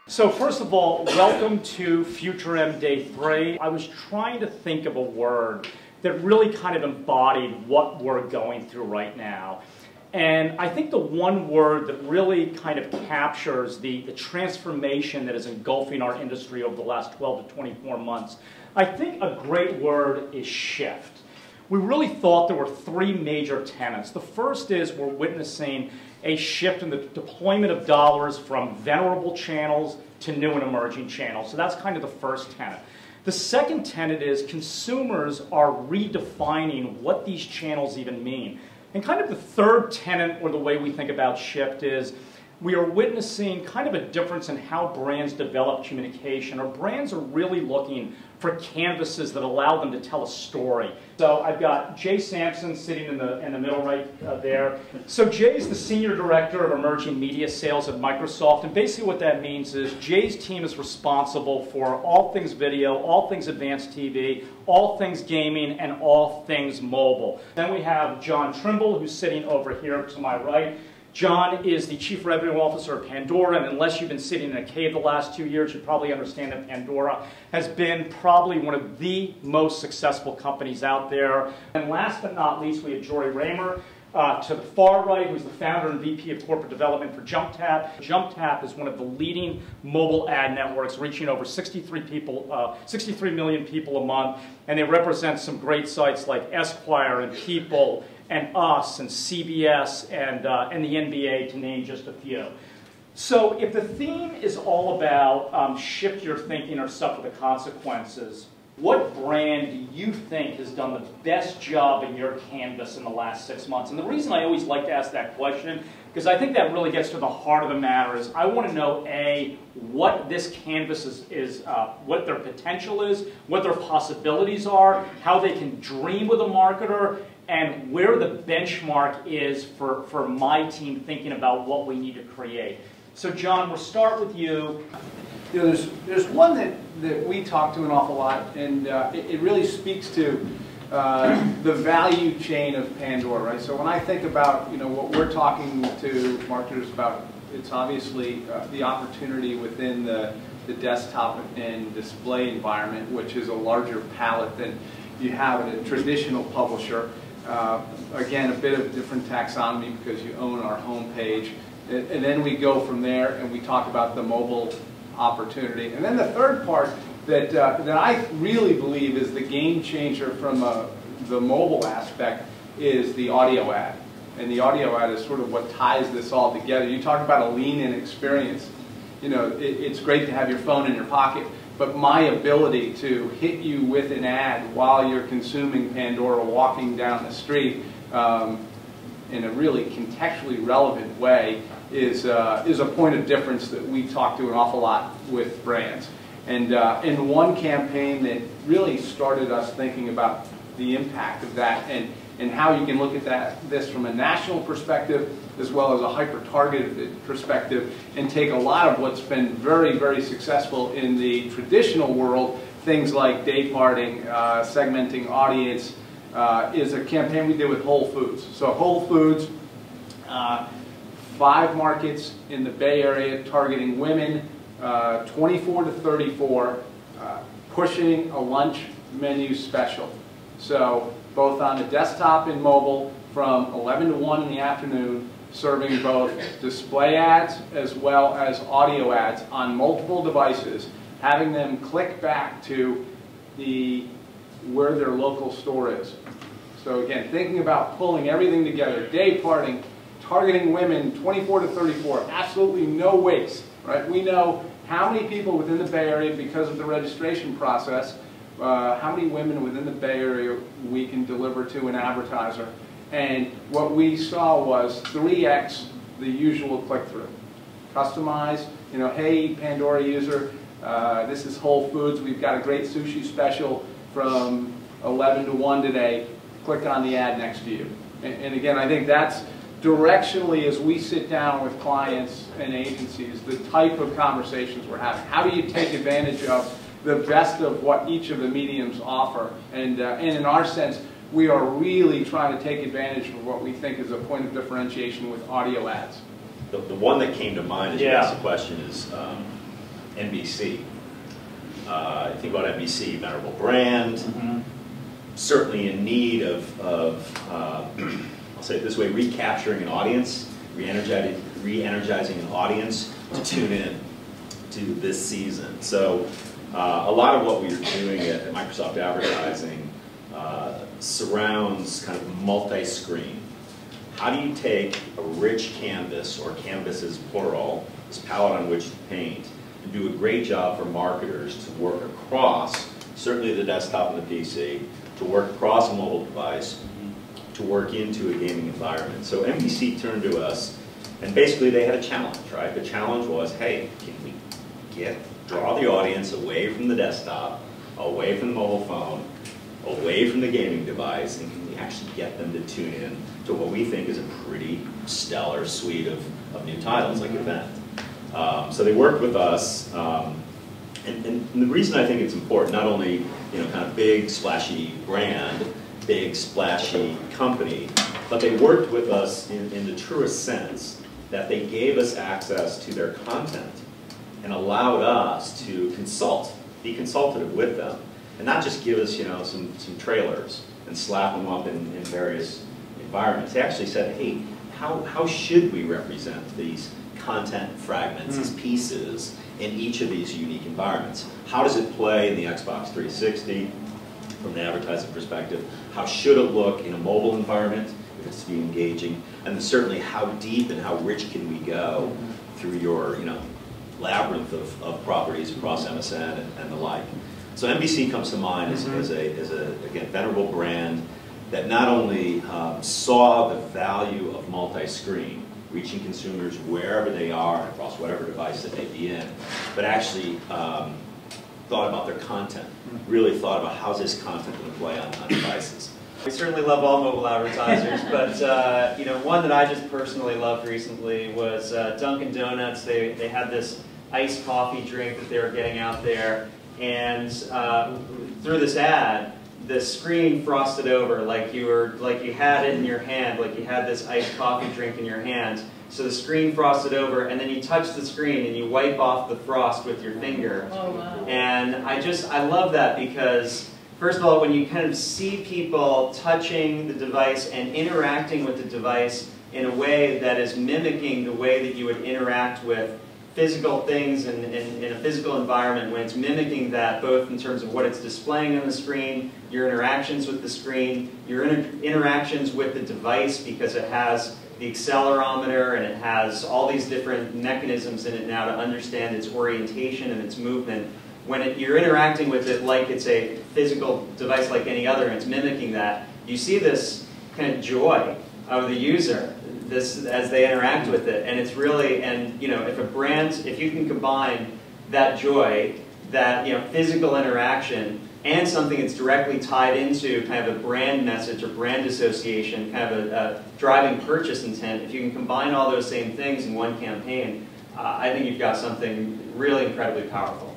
So first of all, welcome to FutureM Day 3. I was trying to think of a word that really kind of embodied what we're going through right now. And I think the one word that really kind of captures the transformation that is engulfing our industry over the last 12 to 24 months, I think a great word is shift. We really thought there were three major tenets. The first is we're witnessing a shift in the deployment of dollars from venerable channels to new and emerging channels. So that's kind of the first tenet. The second tenet is consumers are redefining what these channels even mean. And kind of the third tenet, or the way we think about shift, is we are witnessing kind of a difference in how brands develop communication, or brands are really looking for canvases that allow them to tell a story. So I've got Jay Sampson sitting in the middle right there. So Jay's the Senior Director of Emerging Media Sales at Microsoft, and basically what that means is Jay's team is responsible for all things video, all things advanced TV, all things gaming, and all things mobile. Then we have John Trimble, who's sitting over here to my right. John is the Chief Revenue Officer of Pandora, and unless you've been sitting in a cave the last 2 years, you probably understand that Pandora has been probably one of the most successful companies out there. And last but not least, we have Jorey to the far right, who's the founder and VP of Corporate Development for Jumptap. Jumptap is one of the leading mobile ad networks, reaching over 63 million people a month, and they represent some great sites like Esquire and People and Us and CBS and the NBA, to name just a few. So if the theme is all about shift your thinking or suffer the consequences, what brand do you think has done the best job in your canvas in the last 6 months? And the reason I always like to ask that question, because I think that really gets to the heart of the matter, is I want to know, A, what this canvas is what their potential is, what their possibilities are, how they can dream with a marketer, and where the benchmark is for my team thinking about what we need to create. So John, we'll start with you. You know, there's one that we talk to an awful lot, and it really speaks to the value chain of Pandora, right? So when I think about, you know, what we're talking to marketers about, it's obviously the opportunity within the desktop and display environment, which is a larger palette than you have at a traditional publisher. Again, a bit of a different taxonomy because you own our home page. And then we go from there and we talk about the mobile opportunity. And then the third part that I really believe is the game changer from the mobile aspect is the audio ad. And the audio ad is sort of what ties this all together. You talk about a lean-in experience. You know, it's great to have your phone in your pocket, but my ability to hit you with an ad while you're consuming Pandora walking down the street in a really contextually relevant way is a point of difference that we talk to an awful lot with brands. And one campaign that really started us thinking about the impact of that and how you can look at this from a national perspective as well as a hyper-targeted perspective and take a lot of what's been very, very successful in the traditional world, things like day parting, segmenting audience, is a campaign we did with Whole Foods. So Whole Foods, 5 markets in the Bay Area targeting women, 24 to 34, pushing a lunch menu special. So both on the desktop and mobile from 11 to 1 in the afternoon, serving both display ads as well as audio ads on multiple devices, having them click back to where their local store is. So again, thinking about pulling everything together, day parting, targeting women 24 to 34, absolutely no waste, right? We know how many people within the Bay Area, because of the registration process, how many women within the Bay Area we can deliver to an advertiser. And what we saw was 3x the usual click-through. Customize, you know, hey, Pandora user, this is Whole Foods. We've got a great sushi special from 11 to 1 today. Click on the ad next to you. And again, I think that's directionally, as we sit down with clients and agencies, the type of conversations we're having. How do you take advantage of the best of what each of the mediums offer? And in our sense, we are really trying to take advantage of what we think is a point of differentiation with audio ads. The one that came to mind as you asked the question is NBC. Think about NBC, venerable brand, certainly in need of I'll say it this way, recapturing an audience, re-energizing an audience to tune in to this season. So a lot of what we are doing at Microsoft Advertising surrounds kind of multi-screen. How do you take a rich canvas, or canvases plural, this palette on which to paint, and do a great job for marketers to work across, certainly the desktop and the PC, to work across a mobile device, to work into a gaming environment. So NBC turned to us, and basically they had a challenge, right? The challenge was, hey, can we draw the audience away from the desktop, away from the mobile phone, away from the gaming device, and can we actually get them to tune in to what we think is a pretty stellar suite of new titles like Event. So they worked with us, and the reason I think it's important, not only kind of big splashy brand, big splashy company, but they worked with us in the truest sense that they gave us access to their content and allowed us to be consultative with them, and not just give us some trailers and slap them up in various environments. They actually said, hey, how should we represent these content fragments, these pieces, in each of these unique environments? How does it play in the Xbox 360 from the advertising perspective? How should it look in a mobile environment if it's to be engaging? And then certainly how deep and how rich can we go through your labyrinth of properties across MSN and the like. So NBC comes to mind as a again, venerable brand that not only saw the value of multi-screen, reaching consumers wherever they are across whatever device that they be in, but actually thought about their content, really thought about how's this content going to play on devices. We certainly love all mobile advertisers, but one that I just personally loved recently was Dunkin' Donuts. They had this iced coffee drink that they were getting out there, and through this ad, the screen frosted over like you had it in your hand, like you had this iced coffee drink in your hand. So the screen frosted over, and then you touch the screen and you wipe off the frost with your finger. Oh, wow. And I love that because, first of all, when you kind of see people touching the device and interacting with the device in a way that is mimicking the way that you would interact with physical things in a physical environment, when it's mimicking that both in terms of what it's displaying on the screen, your interactions with the screen, your interactions with the device, because it has the accelerometer and it has all these different mechanisms in it now to understand its orientation and its movement. When you're interacting with it like it's a physical device like any other and it's mimicking that, you see this kind of joy of the user as they interact with it, and it's really, and if you can combine that joy, that physical interaction, and something that's directly tied into kind of a brand message or brand association, kind of a driving purchase intent, if you can combine all those same things in one campaign, I think you've got something really incredibly powerful.